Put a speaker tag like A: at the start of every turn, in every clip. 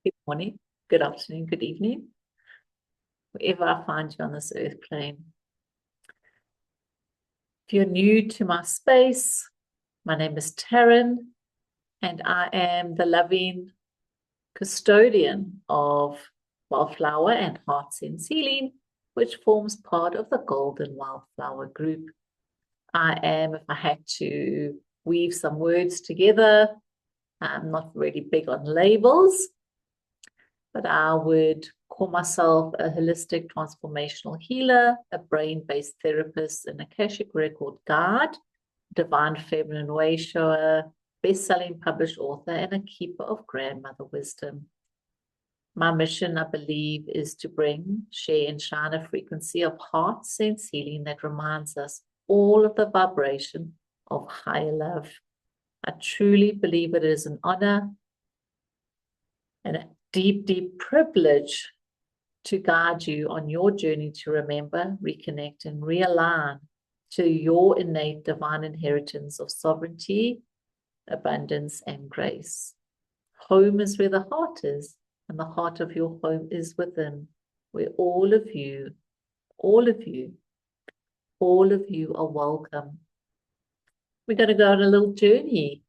A: Good morning, good afternoon, good evening, wherever I find you on this earth plane. If you're new to my space, my name is Taryn, and I am the loving custodian of Wildflower and Heartsense Healing, which forms part of the Golden Wildflower group. I am, if I had to weave some words together, I'm not really big on labels, but I would call myself a holistic transformational healer, a brain-based therapist, an Akashic record guide, divine feminine way shower, best-selling published author, and a keeper of grandmother wisdom. My mission, I believe, is to bring, share, and shine a frequency of heart-sense healing that reminds us all of the vibration of higher love. I truly believe it is an honor and a deep, deep privilege to guide you on your journey to remember, reconnect, and realign to your innate divine inheritance of sovereignty, abundance, and grace. Home is where the heart is, and the heart of your home is within, where all of you are welcome. We're going to go on a little journey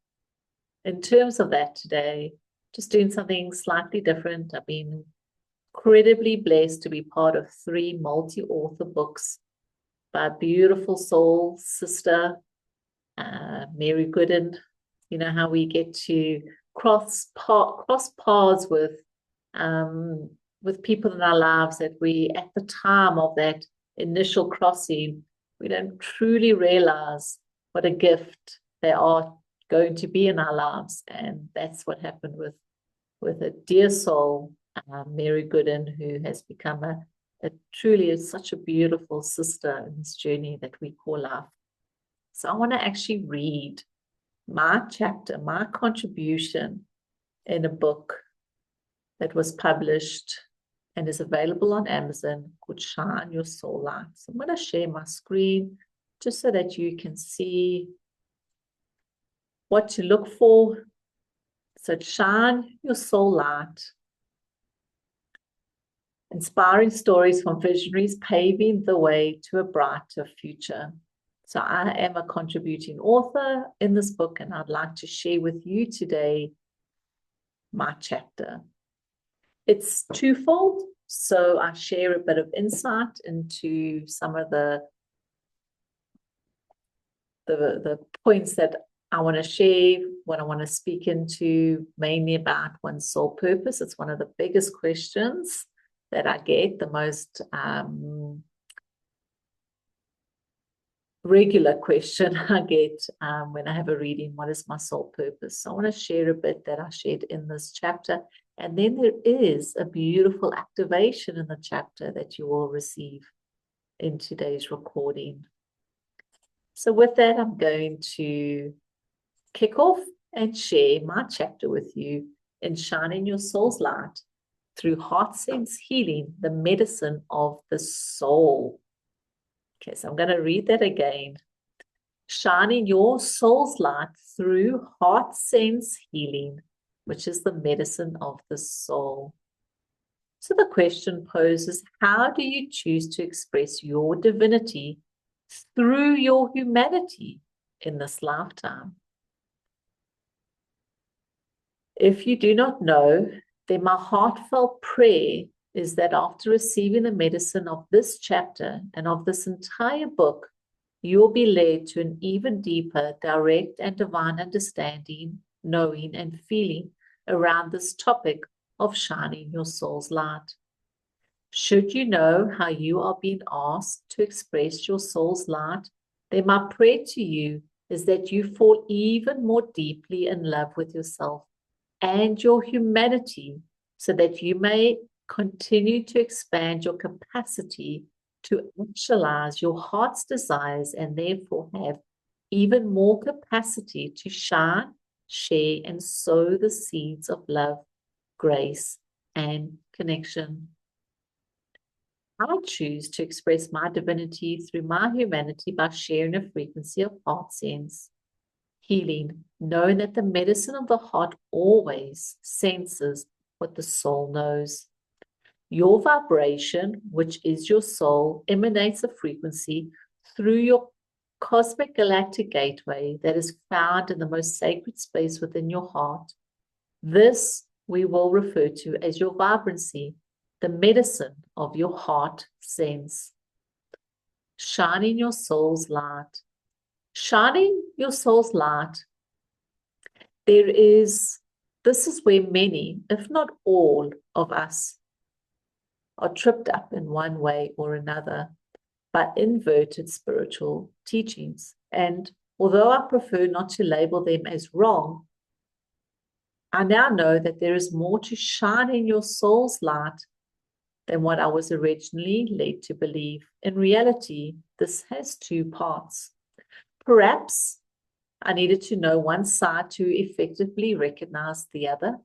A: in terms of that today, just doing something slightly different. I've been incredibly blessed to be part of 3 multi-author books by a beautiful soul sister, Mary Gooden. You know how we get to cross paths with people in our lives that we, at the time of that initial crossing, we don't truly realize what a gift they are going to be in our lives. And that's what happened with a dear soul, Mary Gooden, who has become a truly such a beautiful sister in this journey that we call life. So I want to actually read my chapter, my contribution in a book that was published and is available on Amazon called Shine Your Soul Light. So I'm going to share my screen just so that you can see what to look for. So Shine Your Soul Light. Inspiring stories from visionaries paving the way to a brighter future. So I am a contributing author in this book, and I'd like to share with you today my chapter. It's twofold, so I share a bit of insight into some of the points that I want to share, what I want to speak into, mainly about one's soul purpose. It's one of the biggest questions that I get, the most regular question I get when I have a reading: what is my soul purpose? So I want to share a bit that I shared in this chapter. And then there is a beautiful activation in the chapter that you will receive in today's recording. So with that, I'm going to kick off and share my chapter with you in Shining Your Soul's Light through Heartsense Healing, the medicine of the soul. Okay, so I'm going to read that again. Shining your soul's light through Heartsense Healing, which is the medicine of the soul. So the question poses, how do you choose to express your divinity through your humanity in this lifetime? If you do not know, then my heartfelt prayer is that after receiving the medicine of this chapter and of this entire book, you will be led to an even deeper, direct, and divine understanding, knowing, and feeling around this topic of shining your soul's light. Should you know how you are being asked to express your soul's light, then my prayer to you is that you fall even more deeply in love with yourself and your humanity, so that you may continue to expand your capacity to actualize your heart's desires, and therefore have even more capacity to shine, share, and sow the seeds of love, grace, and connection. I choose to express my divinity through my humanity by sharing a frequency of Heartsense Healing, knowing that the medicine of the heart always senses what the soul knows. Your vibration, which is your soul, emanates a frequency through your cosmic galactic gateway that is found in the most sacred space within your heart. This we will refer to as your vibrancy, the medicine of your heart sense. Shining your soul's light. Shining your soul's light. This is where many, if not all of us, are tripped up in one way or another by inverted spiritual teachings. And although I prefer not to label them as wrong, I now know that there is more to shining your soul's light than what I was originally led to believe. In reality, this has two parts. Perhaps I needed to know one side to effectively recognize the other,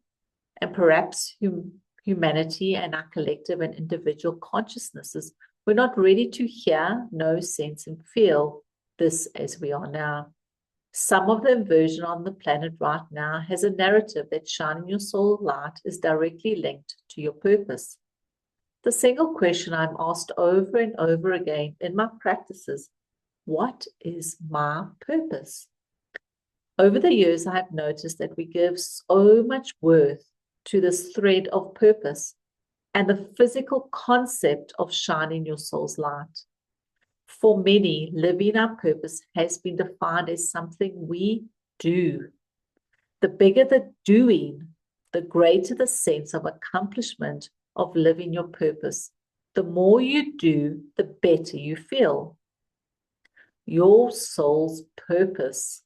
A: and perhaps humanity and our collective and individual consciousnesses were not ready to hear, know, sense, and feel this as we are now. Some of the inversion on the planet right now has a narrative that shining your soul light is directly linked to your purpose. The single question I'm asked over and over again in my practices, what is my purpose? Over the years, I have noticed that we give so much worth to this thread of purpose and the physical concept of shining your soul's light. For many, living our purpose has been defined as something we do. The bigger the doing, the greater the sense of accomplishment of living your purpose. The more you do, the better you feel. Your soul's purpose.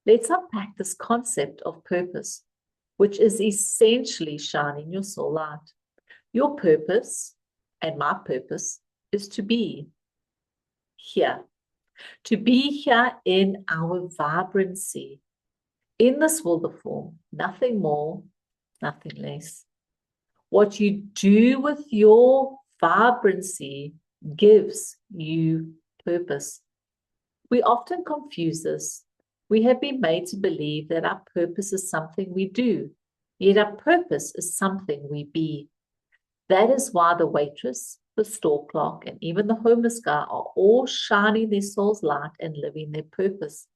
A: Let's unpack this concept of purpose, which is essentially shining your soul light. Your purpose and my purpose is to be here in our vibrancy, in this world of form, nothing more, nothing less. What you do with your vibrancy gives you purpose. We often confuse this. We have been made to believe that our purpose is something we do, yet our purpose is something we be. That is why the waitress, the store clerk, and even the homeless guy are all shining their soul's light and living their purpose.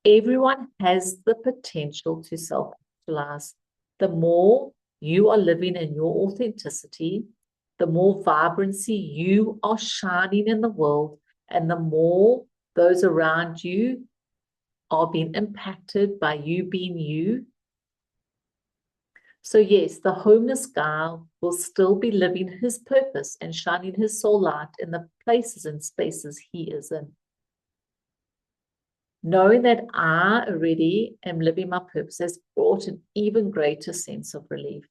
A: Everyone has the potential to self-actualize. The more you are living in your authenticity, the more vibrancy you are shining in the world, and the more those around you are being impacted by you being you. So yes, the homeless guy will still be living his purpose and shining his soul light in the places and spaces he is in. Knowing that I already am living my purpose has brought an even greater sense of relief.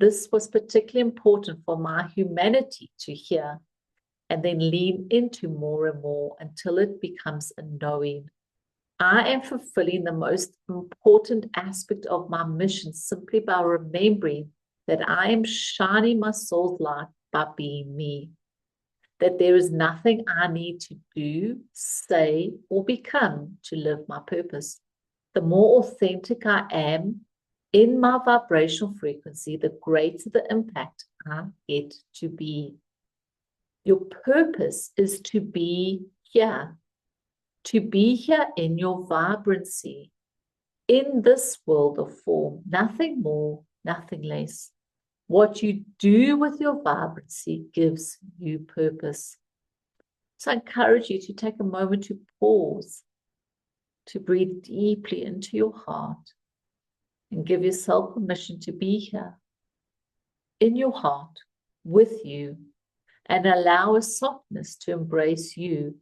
A: This was particularly important for my humanity to hear and then lean into more and more until it becomes a knowing. I am fulfilling the most important aspect of my mission simply by remembering that I am shining my soul's light by being me. That there is nothing I need to do, say, or become to live my purpose. The more authentic I am in my vibrational frequency, the greater the impact I get to be. Your purpose is to be here. To be here in your vibrancy, in this world of form, nothing more, nothing less. What you do with your vibrancy gives you purpose. So I encourage you to take a moment to pause, to breathe deeply into your heart, and give yourself permission to be here, in your heart, with you, and allow a softness to embrace you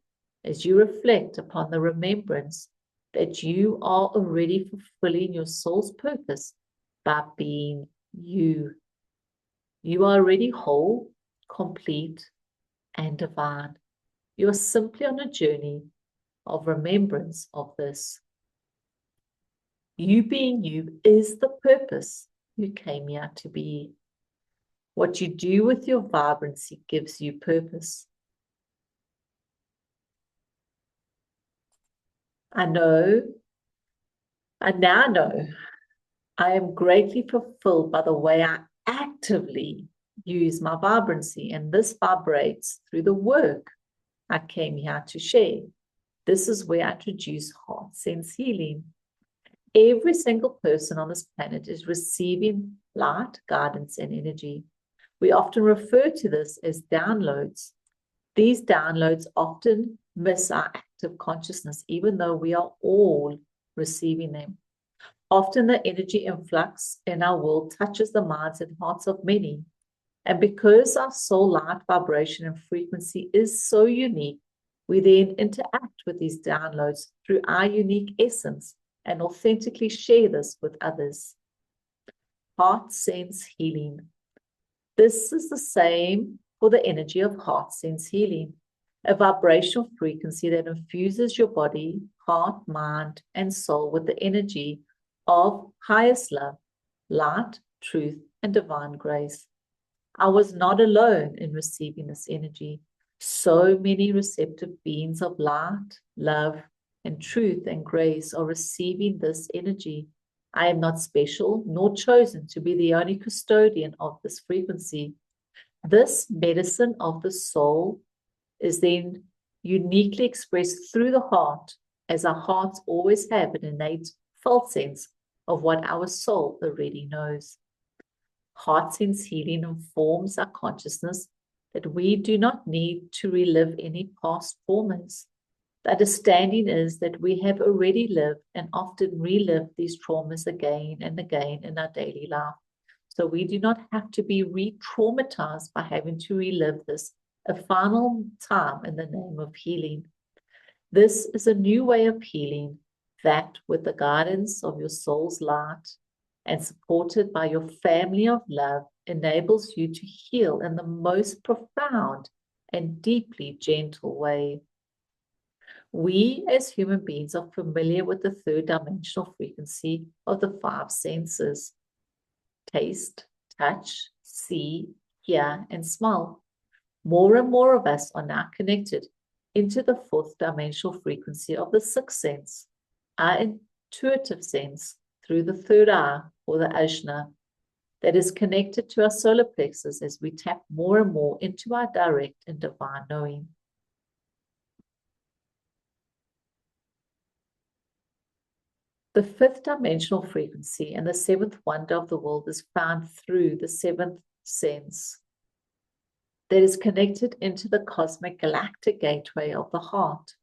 A: as you reflect upon the remembrance that you are already fulfilling your soul's purpose by being you. You are already whole, complete, and divine. You are simply on a journey of remembrance of this. You being you is the purpose you came here to be. What you do with your vibrancy gives you purpose. I now know I am greatly fulfilled by the way I actively use my vibrancy, and this vibrates through the work I came here to share. This is where I introduce Heartsense healing. Every single person on this planet is receiving light, guidance, and energy. We often refer to this as downloads. These downloads often miss our active consciousness, even though we are all receiving them. Often the energy influx in our world touches the minds and hearts of many. And because our soul light vibration and frequency is so unique, we then interact with these downloads through our unique essence and authentically share this with others. Heartsense healing. This is the same for the energy of Heartsense healing, a vibrational frequency that infuses your body, heart, mind, and soul with the energy of highest love, light, truth, and divine grace. I was not alone in receiving this energy. So many receptive beings of light, love, and truth and grace are receiving this energy. I am not special nor chosen to be the only custodian of this frequency. This medicine of the soul is then uniquely expressed through the heart, as our hearts always have an innate felt sense of what our soul already knows. Heartsense healing informs our consciousness that we do not need to relive any past traumas. The understanding is that we have already lived and often relive these traumas again and again in our daily life. So we do not have to be re-traumatized by having to relive this a final time in the name of healing. This is a new way of healing that, with the guidance of your soul's light and supported by your family of love, enables you to heal in the most profound and deeply gentle way. We as human beings are familiar with the third dimensional frequency of the five senses: taste, touch, see, hear, and smell. More and more of us are now connected into the fourth dimensional frequency of the sixth sense, our intuitive sense, through the third eye, or the ajna, that is connected to our solar plexus as we tap more and more into our direct and divine knowing. The fifth dimensional frequency and the seventh wonder of the world is found through the seventh sense that is connected into the cosmic galactic gateway of the heartfelt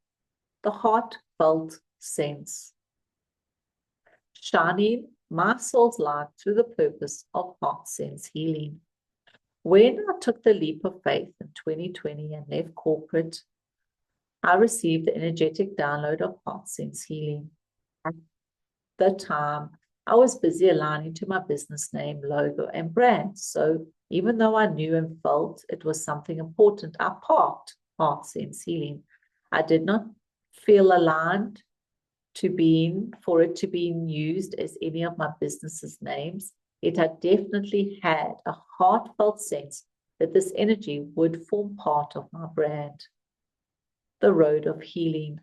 A: sense, shining my soul's light through the purpose of Heartsense healing. When I took the leap of faith in 2020 and left corporate, I received the energetic download of Heartsense healing. At the time, I was busy aligning to my business name, logo, and brand. So even though I knew and felt it was something important, I parked Heartsense healing. I did not feel aligned for it to be used as any of my business's names. Yet I definitely had a heartfelt sense that this energy would form part of my brand. The road of healing.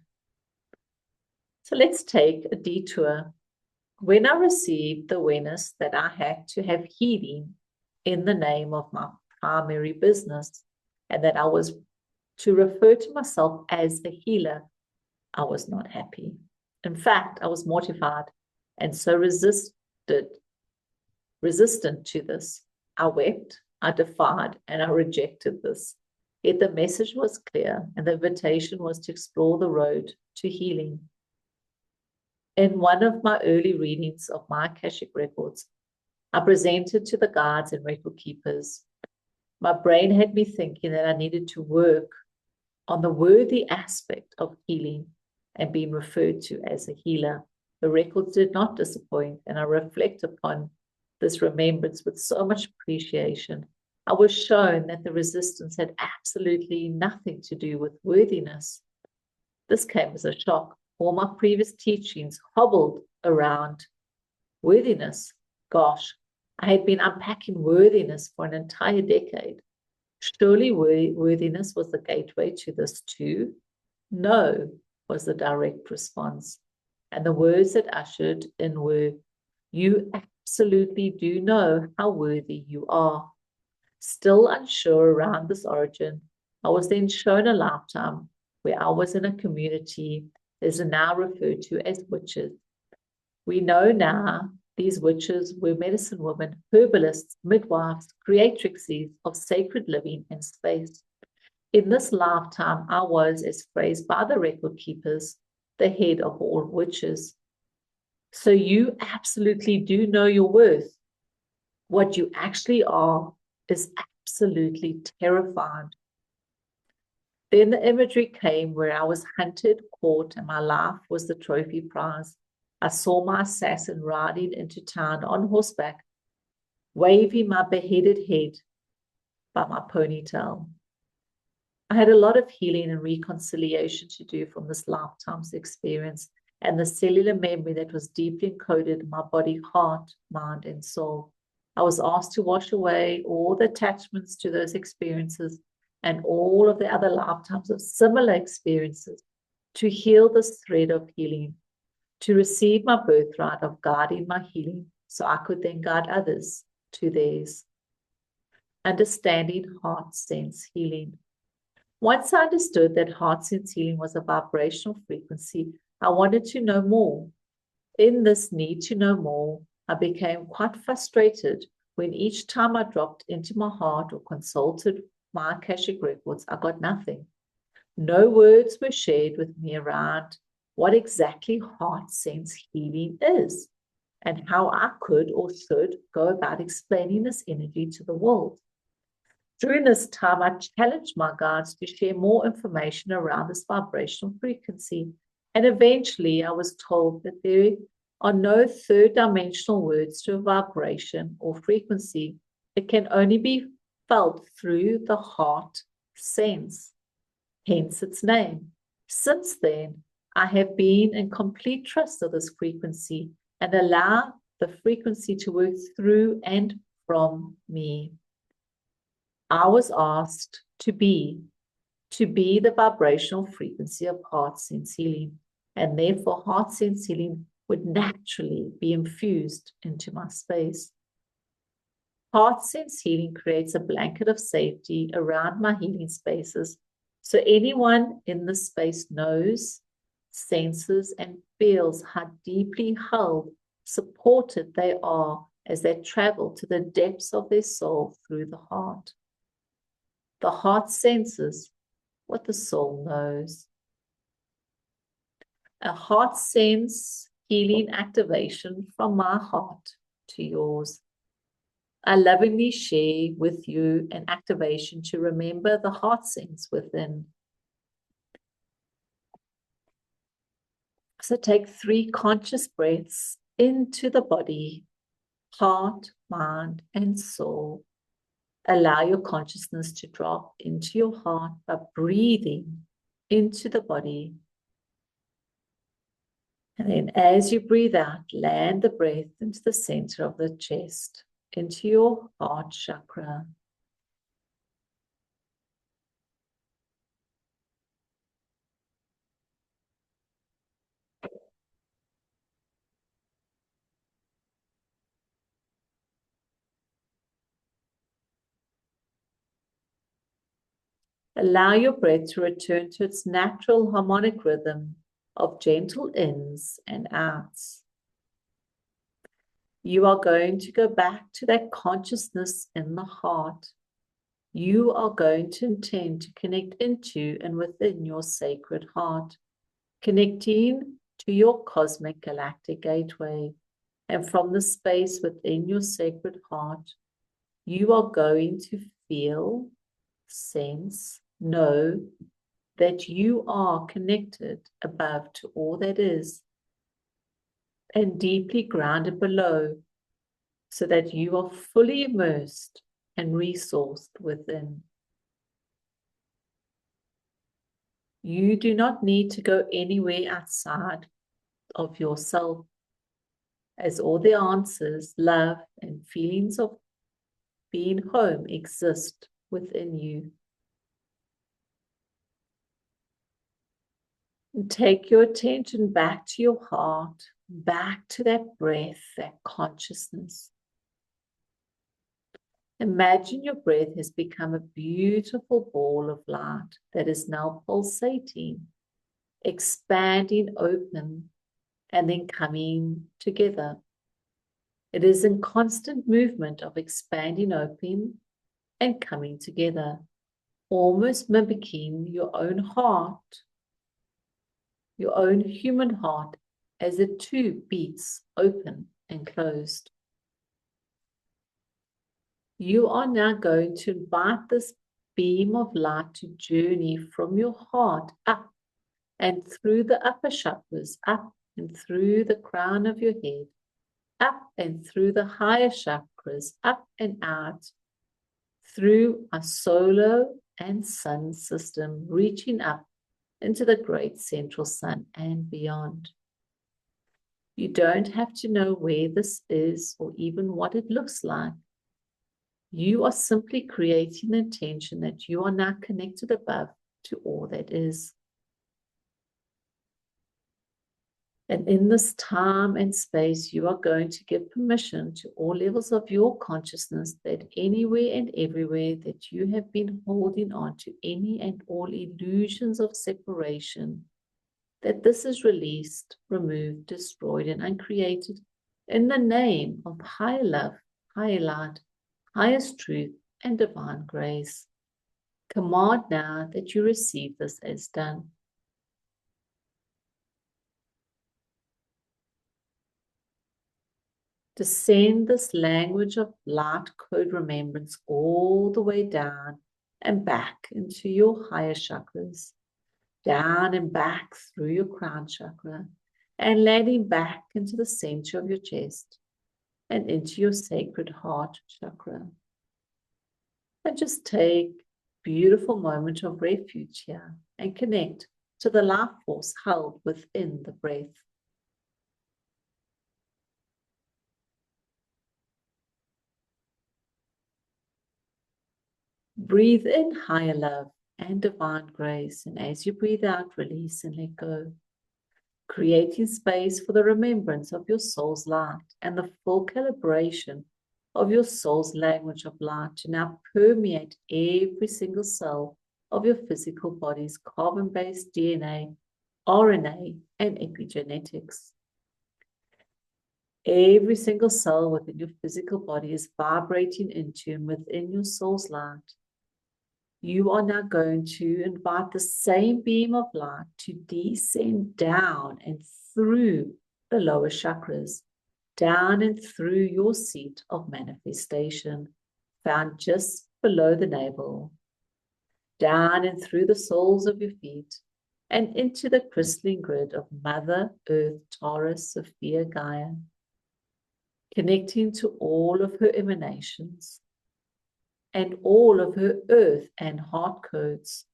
A: So let's take a detour. When I received the awareness that I had to have healing in the name of my primary business, and that I was to refer to myself as a healer, I was not happy. In fact, I was mortified and so resistant to this. I wept, I defied, and I rejected this. Yet the message was clear, and the invitation was to explore the road to healing. In one of my early readings of my Akashic records, I presented to the guides and record keepers. My brain had me thinking that I needed to work on the worthy aspect of healing and being referred to as a healer. The records did not disappoint, and I reflect upon this remembrance with so much appreciation. I was shown that the resistance had absolutely nothing to do with worthiness. This came as a shock. All my previous teachings hobbled around worthiness. Gosh, I had been unpacking worthiness for an entire decade. Surely worthiness was the gateway to this too? No, was the direct response. And the words that ushered in were, you absolutely do know how worthy you are. Still unsure around this origin, I was then shown a lifetime where I was in a community that is now referred to as witches. We know now these witches were medicine women, herbalists, midwives, creatrixes of sacred living and space. In this lifetime, I was, as phrased by the record keepers, the head of all witches. So you absolutely do know your worth. What you actually are is absolutely terrified. Then the imagery came where I was hunted, caught, and my life was the trophy prize. I saw my assassin riding into town on horseback, waving my beheaded head by my ponytail. I had a lot of healing and reconciliation to do from this lifetime's experience and the cellular memory that was deeply encoded in my body, heart, mind, and soul. I was asked to wash away all the attachments to those experiences and all of the other lifetimes of similar experiences, to heal this thread of healing, to receive my birthright of guiding my healing so I could then guide others to theirs. Understanding Heartsense healing. Once I understood that Heartsense healing was a vibrational frequency, I wanted to know more. In this need to know more, I became quite frustrated when each time I dropped into my heart or consulted my Akashic records, I got nothing. No words were shared with me around what exactly Heartsense healing is and how I could or should go about explaining this energy to the world. During this time, I challenged my guides to share more information around this vibrational frequency, and eventually I was told that there are no third-dimensional words to a vibration or frequency. It can only be felt through the heart sense, hence its name. Since then, I have been in complete trust of this frequency and allow the frequency to work through and from me. I was asked to be the vibrational frequency of Heartsense healing, and therefore Heartsense healing would naturally be infused into my space. Heartsense healing creates a blanket of safety around my healing spaces, so anyone in the space knows, senses, and feels how deeply held, supported they are as they travel to the depths of their soul through the heart. The heart senses what the soul knows. A heart sense healing activation from my heart to yours. I lovingly share with you an activation to remember the heart sense within. So take 3 conscious breaths into the body, heart, mind, and soul. Allow your consciousness to drop into your heart by breathing into the body. And then as you breathe out, land the breath into the center of the chest, into your heart chakra. Allow your breath to return to its natural harmonic rhythm of gentle ins and outs. You are going to go back to that consciousness in the heart. You are going to intend to connect into and within your sacred heart, connecting to your cosmic galactic gateway. And from the space within your sacred heart, you are going to feel, sense, know that you are connected above to all that is and deeply grounded below, so that you are fully immersed and resourced within. You do not need to go anywhere outside of yourself, as all the answers, love, and feelings of being home exist within you. And take your attention back to your heart, back to that breath, that consciousness. Imagine your breath has become a beautiful ball of light that is now pulsating, expanding open, and then coming together. It is in constant movement of expanding open and coming together, almost mimicking your own heart, your own human heart, as it too beats open and closed. You are now going to invite this beam of light to journey from your heart up and through the upper chakras, up and through the crown of your head, up and through the higher chakras, up and out, through our solar and sun system, reaching up into the great central sun and beyond. You don't have to know where this is or even what it looks like. You are simply creating the intention that you are now connected above to all that is. And in this time and space, you are going to give permission to all levels of your consciousness that anywhere and everywhere that you have been holding on to any and all illusions of separation, that this is released, removed, destroyed, and uncreated in the name of higher love, higher light, highest truth, and divine grace. Command now that you receive this as done. To send this language of light code remembrance all the way down and back into your higher chakras, down and back through your crown chakra, and landing back into the center of your chest and into your sacred heart chakra. And just take a beautiful moment of refuge here and connect to the life force held within the breath. Breathe in higher love and divine grace, and as you breathe out, release and let go, creating space for the remembrance of your soul's light and the full calibration of your soul's language of light to now permeate every single cell of your physical body's carbon-based DNA, RNA, and epigenetics. Every single cell within your physical body is vibrating into and within your soul's light. You are now going to invite the same beam of light to descend down and through the lower chakras, down and through your seat of manifestation, found just below the navel, down and through the soles of your feet, and into the crystalline grid of Mother Earth, Taurus, Sophia, Gaia, connecting to all of her emanations and all of her earth and heart codes.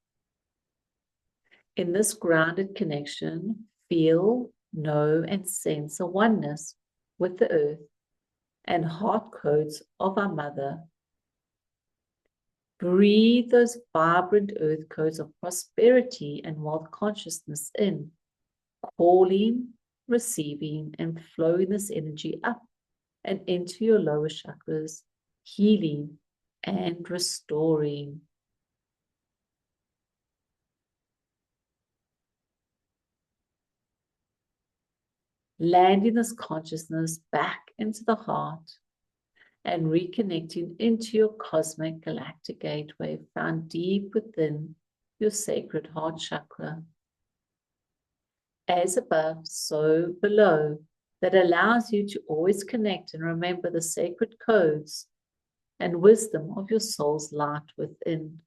A: In this grounded connection, feel, know, and sense a oneness with the earth and heart codes of our mother. Breathe those vibrant earth codes of prosperity and wealth consciousness in, calling, receiving, and flowing this energy up and into your lower chakras, healing and restoring. Landing this consciousness back into the heart and reconnecting into your cosmic galactic gateway found deep within your sacred heart chakra. As above, so below, that allows you to always connect and remember the sacred codes and wisdom of your soul's light within.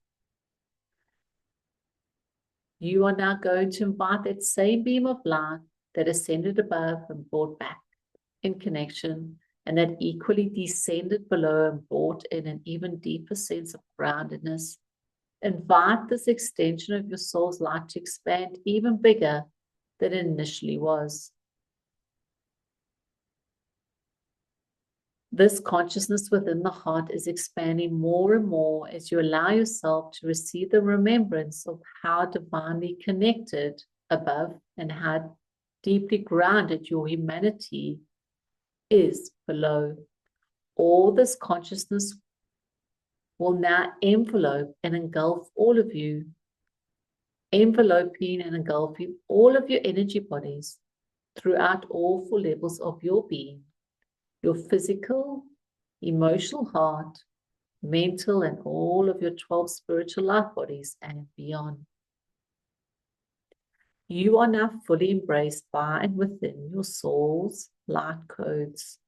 A: You are now going to invite that same beam of light that ascended above and brought back in connection, and that equally descended below and brought in an even deeper sense of groundedness. Invite this extension of your soul's light to expand even bigger than it initially was. This consciousness within the heart is expanding more and more as you allow yourself to receive the remembrance of how divinely connected above and how deeply grounded your humanity is below. All this consciousness will now envelope and engulf all of you, enveloping and engulfing all of your energy bodies throughout all 4 levels of your being, your physical, emotional heart, mental, and all of your 12 spiritual life bodies and beyond. You are now fully embraced by and within your soul's light codes.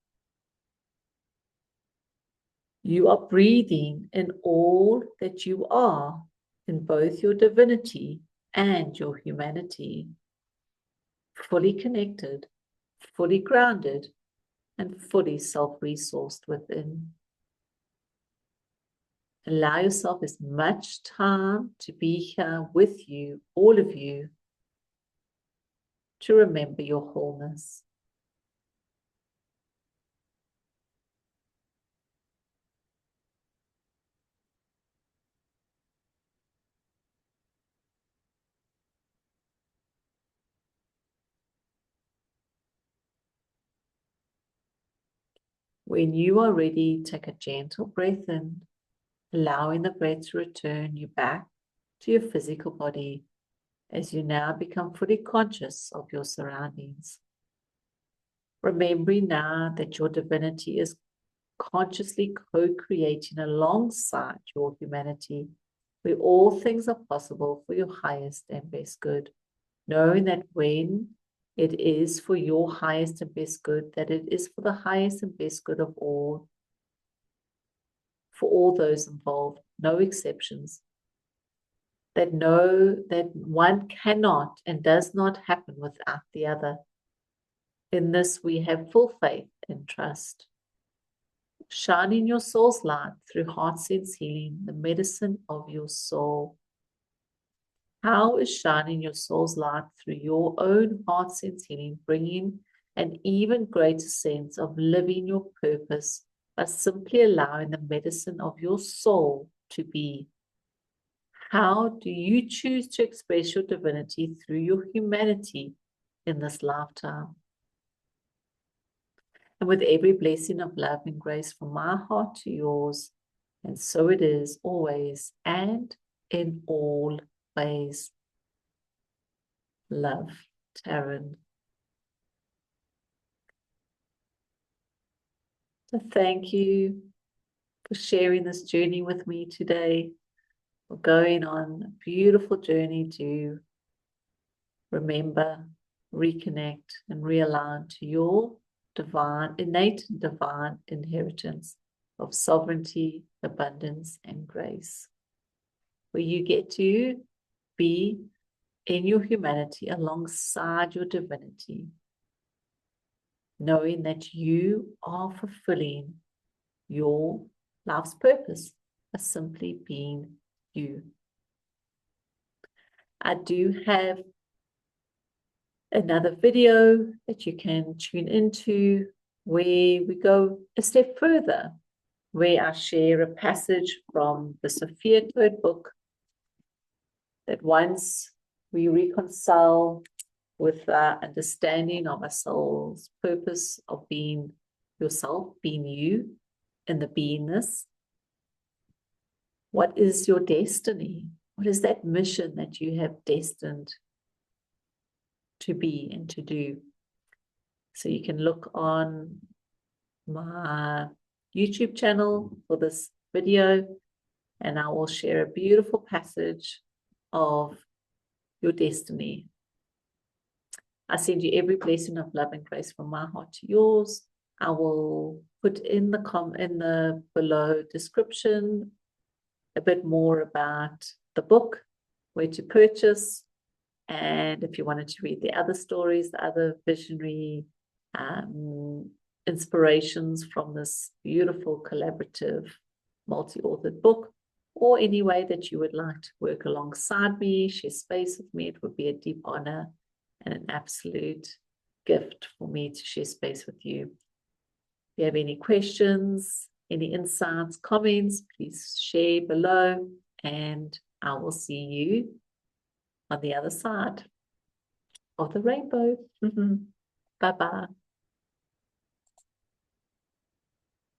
A: You are breathing in all that you are, in both your divinity and your humanity, fully connected, fully grounded, and fully self-resourced within. Allow yourself as much time to be here with you, all of you, to remember your wholeness. When you are ready, take a gentle breath in, allowing the breath to return you back to your physical body as you now become fully conscious of your surroundings. Remembering now that your divinity is consciously co-creating alongside your humanity, where all things are possible for your highest and best good, knowing that when it is for your highest and best good, that it is for the highest and best good of all, for all those involved, no exceptions. That know that one cannot and does not happen without the other. In this, we have full faith and trust. Shining your soul's light through Heartsense healing, the medicine of your soul. How is shining your soul's light through your own Heartsense healing, bringing an even greater sense of living your purpose by simply allowing the medicine of your soul to be? How do you choose to express your divinity through your humanity in this lifetime? And with every blessing of love and grace from my heart to yours, and so it is always and in all ways. Love, Taryn. So thank you for sharing this journey with me today. We're going on a beautiful journey to remember, reconnect, and realign to your divine, innate and divine inheritance of sovereignty, abundance, and grace, where you get to be in your humanity alongside your divinity, knowing that you are fulfilling your life's purpose by simply being you. I do have another video that you can tune into where we go a step further, where I share a passage from the Sophia Code book that once we reconcile with our understanding of our soul's purpose of being yourself, being you in the beingness, what is your destiny? What is that mission that you have destined to be and to do? So you can look on my YouTube channel for this video, and I will share a beautiful passage of your destiny. I send you every blessing of love and grace from my heart to yours. I will put in the below description a bit more about the book, where to purchase, and if you wanted to read the other stories, the other visionary inspirations from this beautiful collaborative multi-authored book, or any way that you would like to work alongside me, share space with me, it would be a deep honor and an absolute gift for me to share space with you. If you have any questions, any insights, comments, please share below, and I will see you on the other side. of the rainbow. Bye-bye.